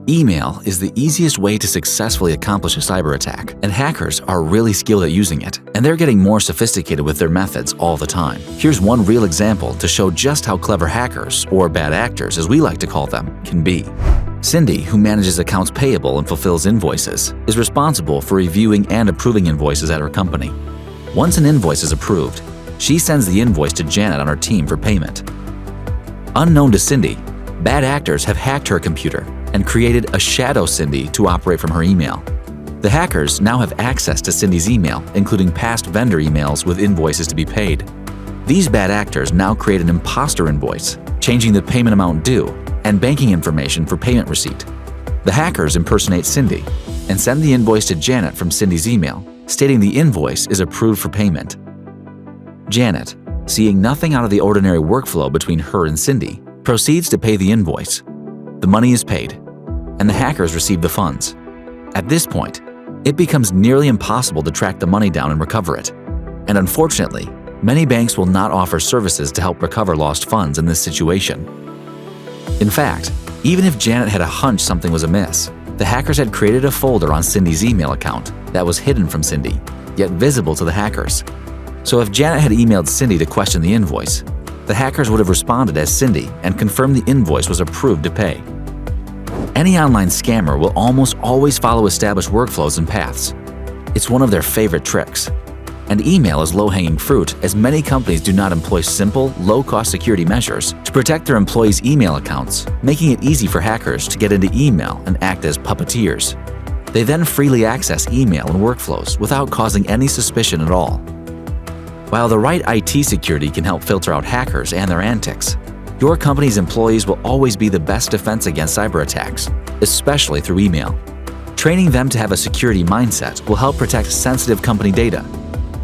Email is the easiest way to successfully accomplish a cyber attack, and hackers are really skilled at using it, and they're getting more sophisticated with their methods all the time. Here's one real example to show just how clever hackers, or bad actors as we like to call them, can be. Cindy, who manages accounts payable and fulfills invoices, is responsible for reviewing and approving invoices at her company. Once an invoice is approved, she sends the invoice to Janet on her team for payment. Unknown to Cindy, bad actors have hacked her computer and created a shadow Cindy to operate from her email. The hackers now have access to Cindy's email, including past vendor emails with invoices to be paid. These bad actors now create an imposter invoice, changing the payment amount due and banking information for payment receipt. The hackers impersonate Cindy and send the invoice to Janet from Cindy's email, stating the invoice is approved for payment. Janet, seeing nothing out of the ordinary workflow between her and Cindy, proceeds to pay the invoice. The money is paid, and the hackers receive the funds. At this point, it becomes nearly impossible to track the money down and recover it. And unfortunately, many banks will not offer services to help recover lost funds in this situation. In fact, even if Janet had a hunch something was amiss, the hackers had created a folder on Cindy's email account that was hidden from Cindy, yet visible to the hackers. So if Janet had emailed Cindy to question the invoice, the hackers would have responded as Cindy and confirmed the invoice was approved to pay. Any online scammer will almost always follow established workflows and paths. It's one of their favorite tricks. And email is low-hanging fruit, as many companies do not employ simple, low-cost security measures to protect their employees' email accounts, making it easy for hackers to get into email and act as puppeteers. They then freely access email and workflows without causing any suspicion at all. While the right IT security can help filter out hackers and their antics, your company's employees will always be the best defense against cyber attacks, especially through email. Training them to have a security mindset will help protect sensitive company data.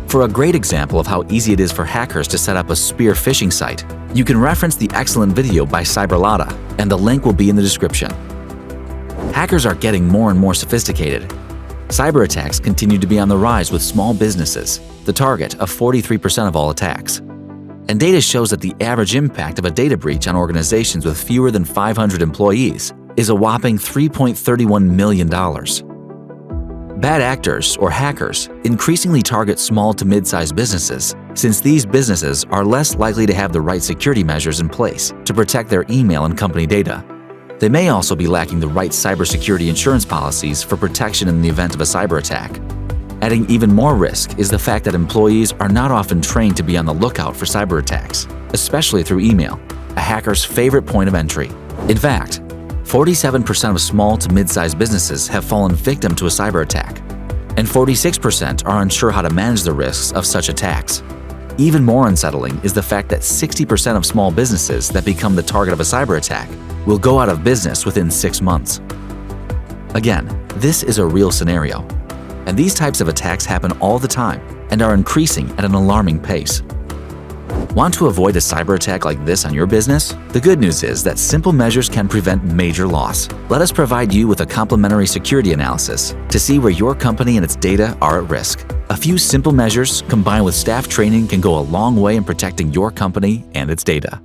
For a great example of how easy it is for hackers to set up a spear phishing site, you can reference the excellent video by Cyberlotta, and the link will be in the description. Hackers are getting more and more sophisticated. Cyber attacks continue to be on the rise with small businesses, the target of 43% of all attacks. And data shows that the average impact of a data breach on organizations with fewer than 500 employees is a whopping $3.31 million. Bad actors, or hackers, increasingly target small to mid-sized businesses, since these businesses are less likely to have the right security measures in place to protect their email and company data. They may also be lacking the right cybersecurity insurance policies for protection in the event of a cyber attack. Adding even more risk is the fact that employees are not often trained to be on the lookout for cyber attacks, especially through email, a hacker's favorite point of entry. In fact, 47% of small to mid-sized businesses have fallen victim to a cyber attack, and 46% are unsure how to manage the risks of such attacks. Even more unsettling is the fact that 60% of small businesses that become the target of a cyber attack will go out of business within 6 months. Again, this is a real scenario, and these types of attacks happen all the time and are increasing at an alarming pace. Want to avoid a cyber attack like this on your business? The good news is that simple measures can prevent major loss. Let us provide you with a complimentary security analysis to see where your company and its data are at risk. A few simple measures combined with staff training can go a long way in protecting your company and its data.